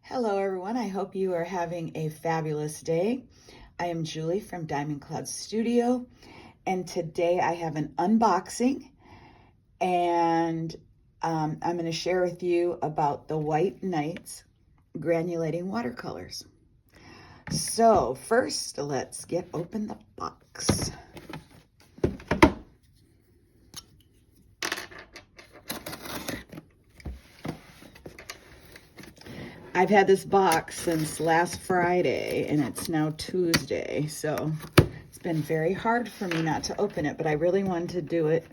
Hello everyone, I hope you are having a fabulous day. I am Julie from Diamond Cloud Studio, and today I have an unboxing, and I'm going to share with you about the White Nights granulating watercolors. So first, let's get open the box. I've had this box since last Friday, and it's now Tuesday, so it's been very hard for me not to open it, but I really wanted to do it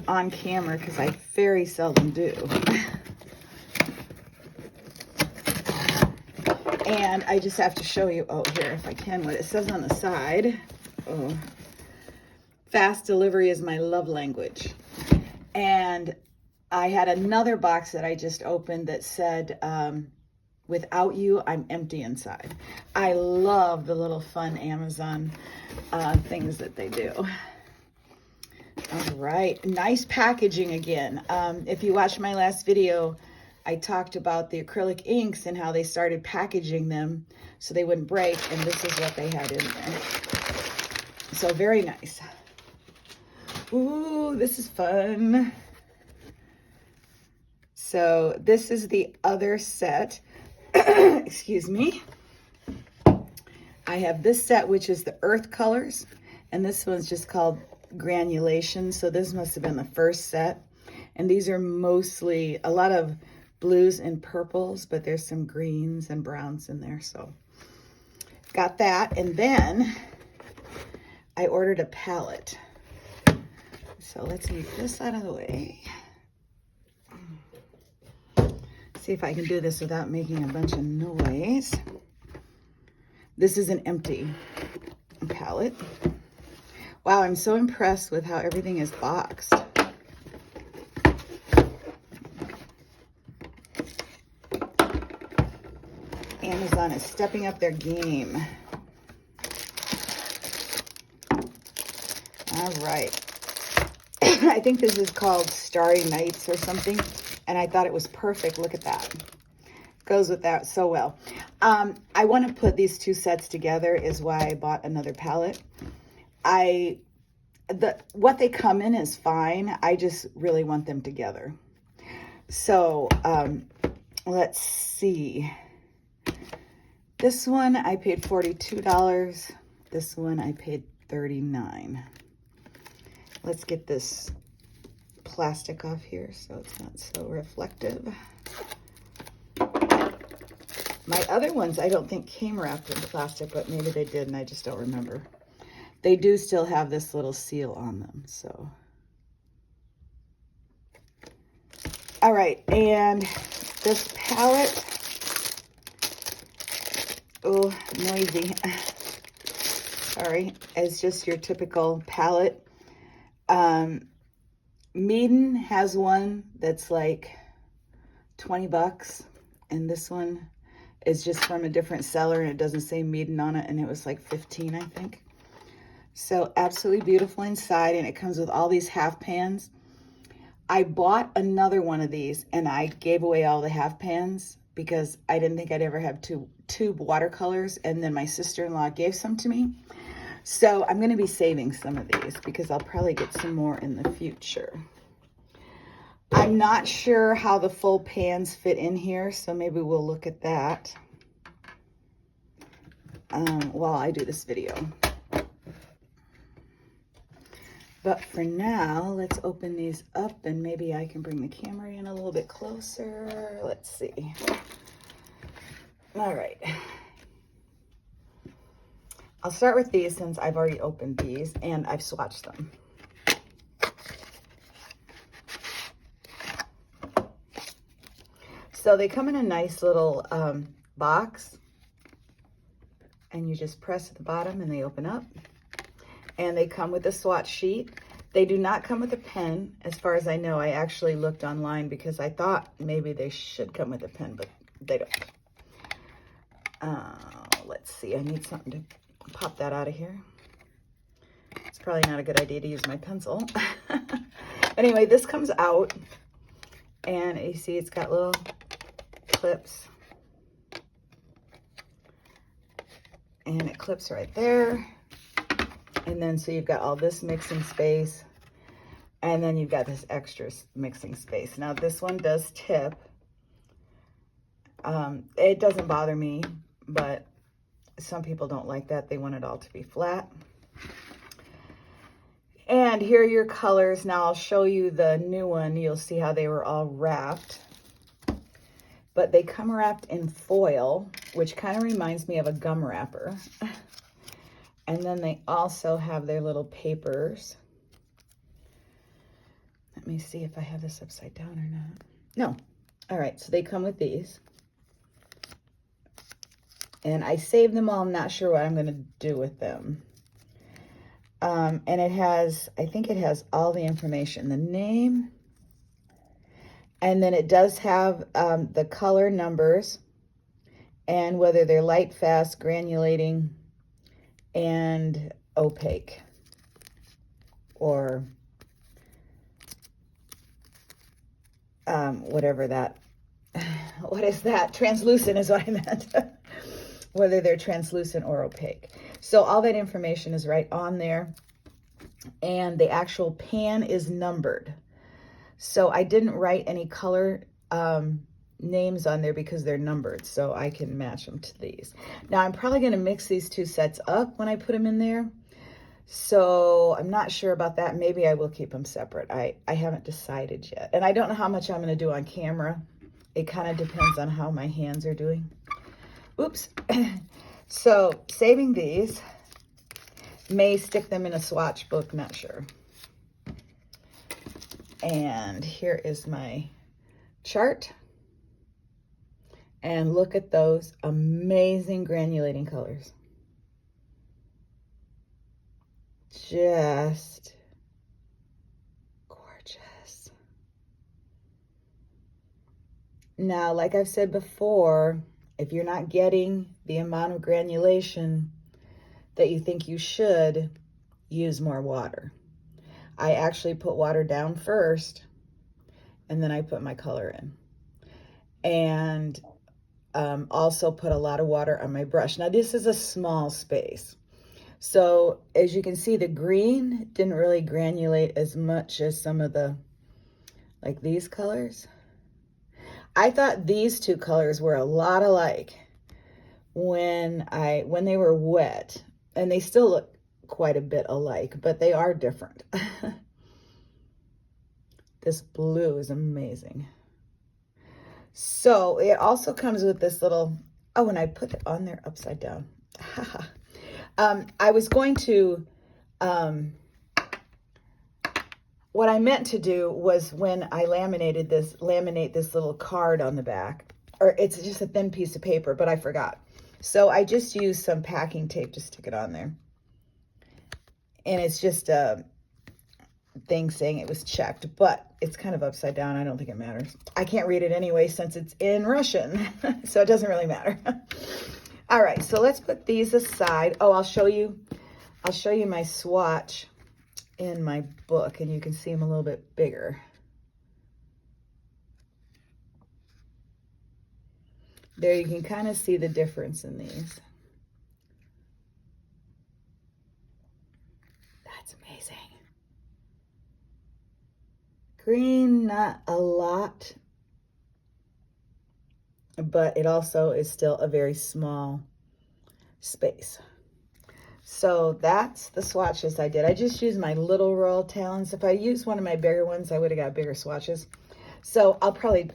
on camera because I very seldom do. And I just have to show you, oh, here, if I can, what it says on the side. Oh, fast delivery is my love language. And I had another box that I just opened that said, without you, I'm empty inside. I love the little fun Amazon things that they do. All right, nice packaging again. If you watched my last video, I talked about the acrylic inks and how they started packaging them so they wouldn't break, and this is what they had in there. So very nice. Ooh, this is fun. So this is the other set. Excuse me. I have this set, which is the earth colors, and this one's just called granulation. So this must have been the first set. And these are mostly a lot of blues and purples, but there's some greens and browns in there. So got that. And then I ordered a palette. So let's move this out of the way. See if I can do this without making a bunch of noise. This is an empty palette. Wow, I'm so impressed with how everything is boxed. Amazon is stepping up their game. All right. I think this is called Starry Nights or something. And I thought it was perfect. Look at that. Goes with that so well. I want to put these two sets together is why I bought another palette. What they come in is fine. I just really want them together. So let's see. This one I paid $42. This one I paid $39. Let's get this plastic off here so it's not so reflective. My other ones I don't think came wrapped in plastic, but maybe they did and I just don't remember. They do still have this little seal on them, so. All right, and this palette, oh, noisy. Sorry, it's just your typical palette. Meeden has one that's like 20 bucks, and this one is just from a different seller, and it doesn't say Meeden on it, and it was like 15, I think. So absolutely beautiful inside, and it comes with all these half pans. I bought another one of these, and I gave away all the half pans because I didn't think I'd ever have tube watercolors, and then my sister-in-law gave some to me. So I'm going to be saving some of these because I'll probably get some more in the future. I'm not sure how the full pans fit in here, so maybe we'll look at that while I do this video. But for now, let's open these up and maybe I can bring the camera in a little bit closer. Let's see. All right. I'll start with these since I've already opened these and I've swatched them. So they come in a nice little box, and you just press at the bottom and they open up. And they come with a swatch sheet. They do not come with a pen, as far as I know. I actually looked online because I thought maybe they should come with a pen, but they don't. Let's see, I need something to pop that out of here. It's probably not a good idea to use my pencil. Anyway, this comes out, and you see it's got little clips. and it clips right there. And then so you've got all this mixing space, and then you've got this extra mixing space. Now this one does tip. It doesn't bother me, but some people don't like that. They want it all to be flat. And here are your colors. Now I'll show you the new one. You'll see how they were all wrapped. But they come wrapped in foil, which kind of reminds me of a gum wrapper. And then they also have their little papers. Let me see if I have this upside down or not. No. All right, so they come with these. And I saved them all. I'm not sure what I'm going to do with them. And it has, I think it has all the information, the name. And then it does have the color numbers and whether they're light, fast, granulating, and opaque. Or whatever that, what is that? Translucent is what I meant. Whether they're translucent or opaque. So all that information is right on there. And the actual pan is numbered. So I didn't write any color names on there because they're numbered. So I can match them to these. Now I'm probably going to mix these two sets up when I put them in there. So I'm not sure about that. Maybe I will keep them separate. I haven't decided yet. And I don't know how much I'm going to do on camera. It kind of depends on how my hands are doing. Oops. So saving these, may stick them in a swatch book, not sure. And here is my chart. And look at those amazing granulating colors. Just gorgeous. Now, like I've said before, if you're not getting the amount of granulation that you think you should, use more water. I actually put water down first, and then I put my color in. And also put a lot of water on my brush. Now this is a small space. So as you can see, the green didn't really granulate as much as some of the, like these colors. I thought these two colors were a lot alike when they were wet, and they still look quite a bit alike, but they are different. This blue is amazing. So it also comes with this little, oh, and I put it on there upside down. I was going to, what I meant to do was when I laminate this little card on the back, or it's just a thin piece of paper, but I forgot. So I just used some packing tape to stick it on there. And it's just a thing saying it was checked, but it's kind of upside down. I don't think it matters. I can't read it anyway since it's in Russian, so it doesn't really matter. All right, so let's put these aside. Oh, I'll show you my swatch in my book, and you can see them a little bit bigger. There you can kind of see the difference in these. That's amazing. Green, not a lot, but it also is still a very small space. So that's the swatches I did. I just used my little roll talons. If I used one of my bigger ones, I would have got bigger swatches. So I'll probably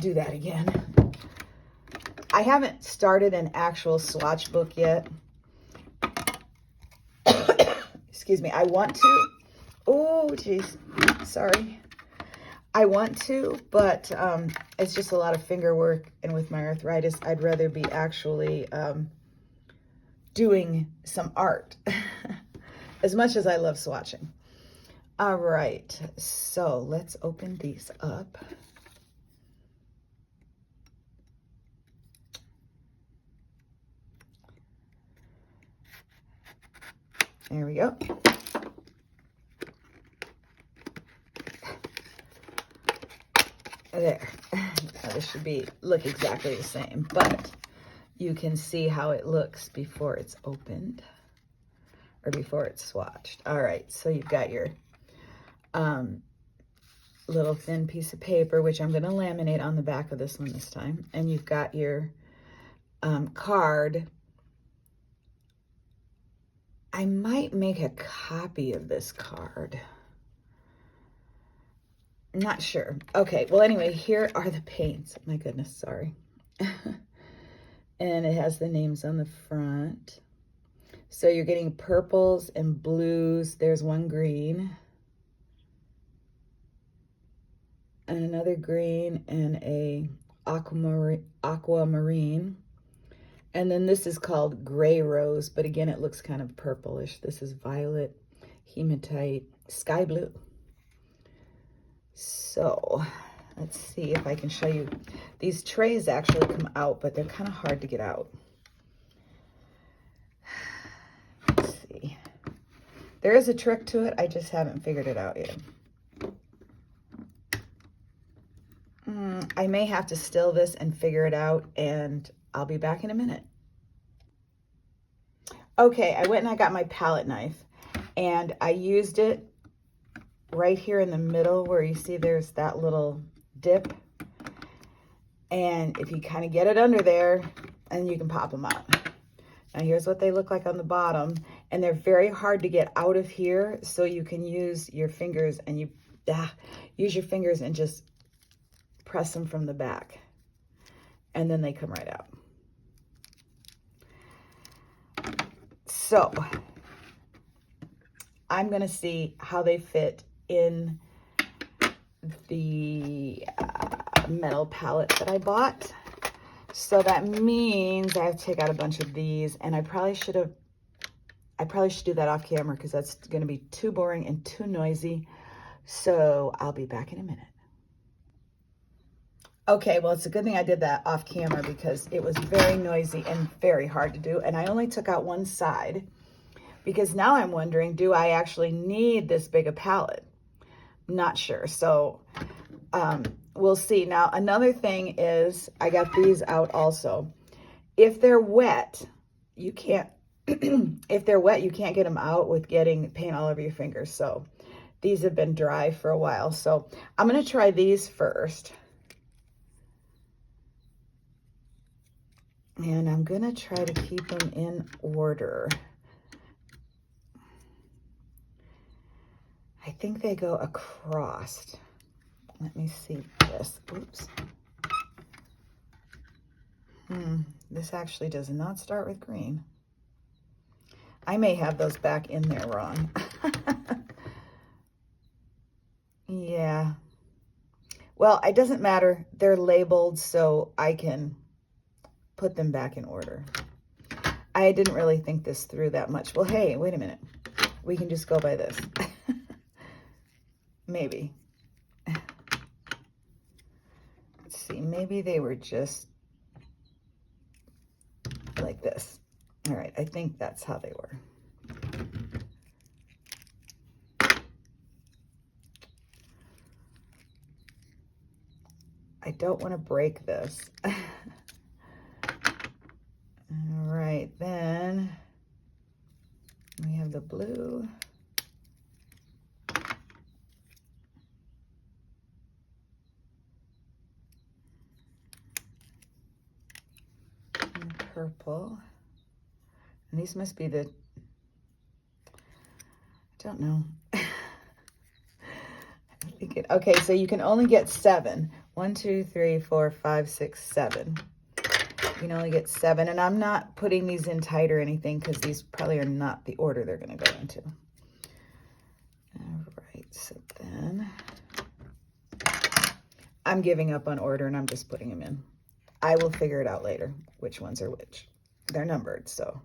do that again. I haven't started an actual swatch book yet. Excuse me. I want to. Oh, geez. Sorry. I want to, but it's just a lot of finger work. And with my arthritis, I'd rather be actually doing some art as much as I love swatching. All right, so let's open these up. There we go. There. Now this should look exactly the same, but you can see how it looks before it's opened or before it's swatched. All right, so you've got your little thin piece of paper, which I'm going to laminate on the back of this one this time. And you've got your card. I might make a copy of this card. I'm not sure. Okay, well, anyway, here are the paints. My goodness, sorry. And it has the names on the front. So you're getting purples and blues. There's one green. And another green and a aquamarine. And then this is called gray rose, but again, it looks kind of purplish. This is violet, hematite, sky blue. So let's see if I can show you. These trays actually come out, but they're kind of hard to get out. Let's see. There is a trick to it. I just haven't figured it out yet. I may have to still this and figure it out, and I'll be back in a minute. Okay, I went and I got my palette knife, and I used it right here in the middle where you see there's that little dip. And if you kind of get it under there, and you can pop them out. Now here's what they look like on the bottom, and they're very hard to get out of here, so you can use your fingers and use your fingers and just press them from the back, and then they come right out. So I'm going to see how they fit in the metal palette that I bought. So that means I have to take out a bunch of these, and I probably should do that off camera because that's going to be too boring and too noisy. So I'll be back in a minute. Okay, well, it's a good thing I did that off camera because it was very noisy and very hard to do. And I only took out one side because now I'm wondering, do I actually need this big a palette? Not sure. So we'll see. Now, another thing is I got these out also. If they're wet, you can't, if they're wet, you can't get them out with getting paint all over your fingers. So these have been dry for a while. So I'm going to try these first. And I'm going to try to keep them in order. I think they go across. Let me see this. Oops. This actually does not start with green. I may have those back in there wrong. Yeah. Well, it doesn't matter. They're labeled, so I can put them back in order. I didn't really think this through that much. Well, hey, wait a minute. We can just go by this. Maybe. Let's see. Maybe they were just like this. All right. I think that's how they were. I don't want to break this. All right, then we have the blue. And purple. And these must be the, I don't know. Okay, so you can only get 7. 1, 2, 3, 4, 5, 6, 7. You can only get 7, and I'm not putting these in tight or anything because these probably are not the order they're going to go into. All right, so then I'm giving up on order and I'm just putting them in. I will figure it out later, which ones are which. They're numbered, so.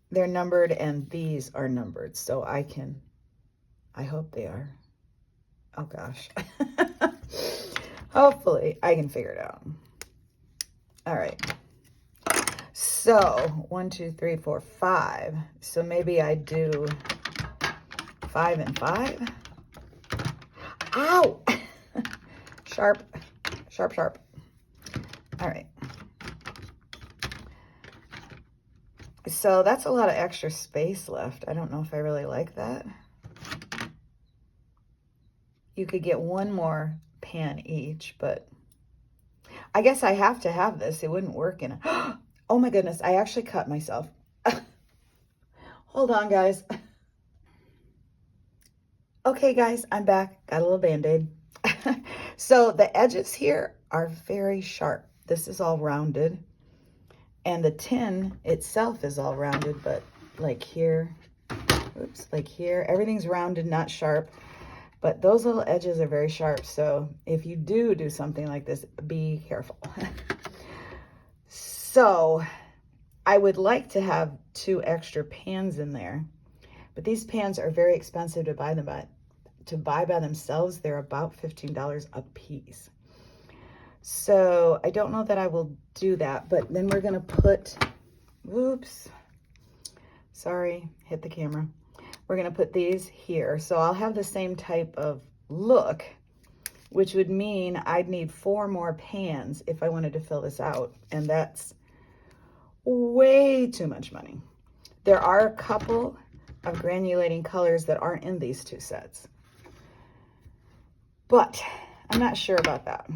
They're numbered and these are numbered, so I hope they are. Oh gosh. Hopefully I can figure it out. All right. So 1, 2, 3, 4, 5. So maybe I do 5 and 5. Ow! Sharp, sharp, sharp. All right. So that's a lot of extra space left. I don't know if I really like that. You could get one more pan each, but I guess I have to have this. It wouldn't work in a... Oh my goodness, I actually cut myself. Hold on, guys. Okay, guys, I'm back. Got a little Band-Aid. So the edges here are very sharp. This is all rounded. And the tin itself is all rounded, but like here, oops, like here, everything's rounded, not sharp. But those little edges are very sharp. So if you do something like this, be careful. So I would like to have 2 extra pans in there, but these pans are very expensive to buy them by themselves. They're about $15 a piece. So I don't know that I will do that, but then we're gonna put, whoops, sorry, hit the camera. We're gonna put these here. So I'll have the same type of look, which would mean I'd need 4 more pans if I wanted to fill this out. And that's way too much money. There are a couple of granulating colors that aren't in these 2 sets, but I'm not sure about that.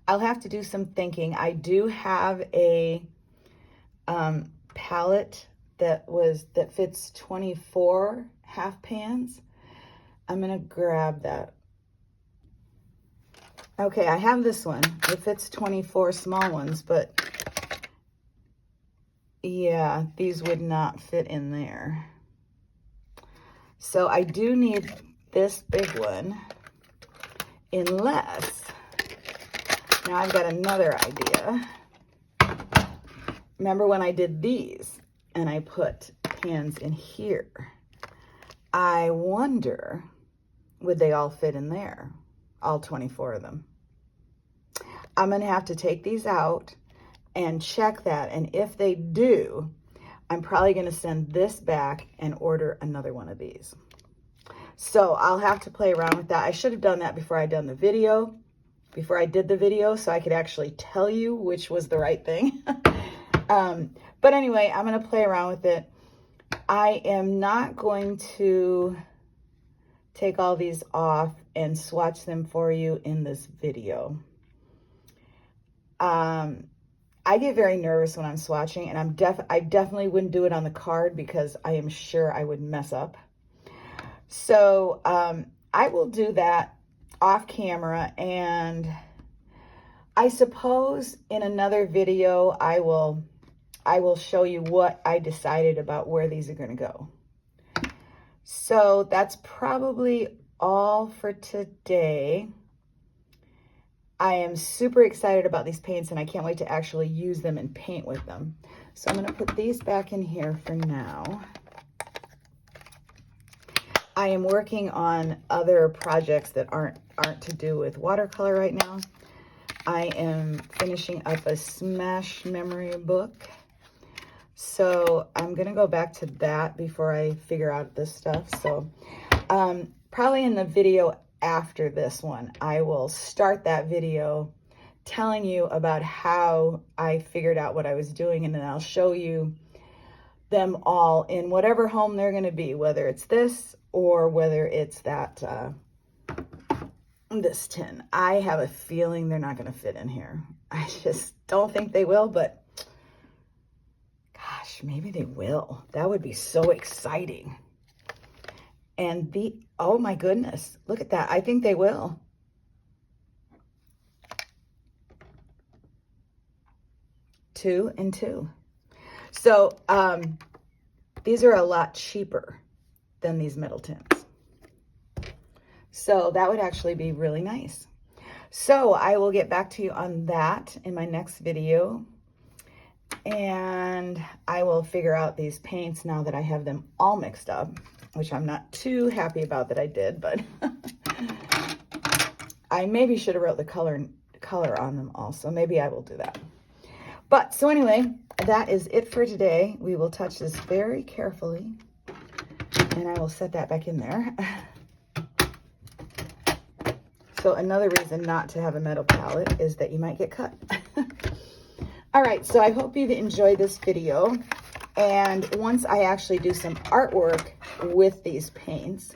I'll have to do some thinking. I do have a palette that fits 24 half pans. I'm gonna grab that. Okay, I have this one. It fits 24 small ones, but yeah, these would not fit in there. So I do need this big one, unless, now I've got another idea. Remember when I did these and I put pans in here? I wonder, would they all fit in there? All 24 of them. I'm gonna have to take these out and check that. And if they do, I'm probably gonna send this back and order another one of these. So I'll have to play around with that. I should have done that before I did the video, so I could actually tell you which was the right thing. But anyway, I'm gonna play around with it. I am not going to take all these off and swatch them for you in this video. I get very nervous when I'm swatching, and I definitely wouldn't do it on the card because I am sure I would mess up. So I will do that off camera, and I suppose in another video I will show you what I decided about where these are going to go. So that's probably all for today. I am super excited about these paints, and I can't wait to actually use them and paint with them. So I'm going to put these back in here for now. I am working on other projects that aren't to do with watercolor right now. I am finishing up a Smash memory book. So I'm going to go back to that before I figure out this stuff. So probably in the video after this one, I will start that video telling you about how I figured out what I was doing, and then I'll show you them all in whatever home they're going to be, whether it's this or whether it's that this tin. I have a feeling they're not going to fit in here. I just don't think they will, but gosh, maybe they will. That would be so exciting. And oh my goodness, look at that. I think they will. Two and two. So these are a lot cheaper than these metal tins. So that would actually be really nice. So I will get back to you on that in my next video. And I will figure out these paints now that I have them all mixed up, which I'm not too happy about that I did, but I maybe should have wrote the color on them also. Maybe I will do that. But so anyway, that is it for today. We will touch this very carefully, and I will set that back in there. So another reason not to have a metal palette is that you might get cut. All right, so I hope you've enjoyed this video. And once I actually do some artwork with these paints,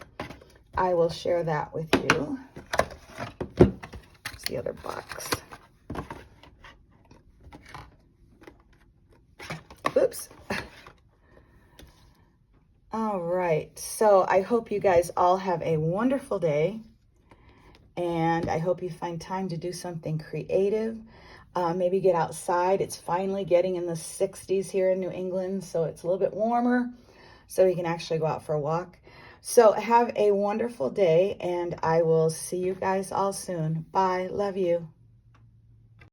I will share that with you. Here's the other box. Oops. All right, so I hope you guys all have a wonderful day, and I hope you find time to do something creative. Maybe get outside. It's finally getting in the 60s here in New England, so it's a little bit warmer, so you can actually go out for a walk. So have a wonderful day, and I will see you guys all soon. Bye. Love you.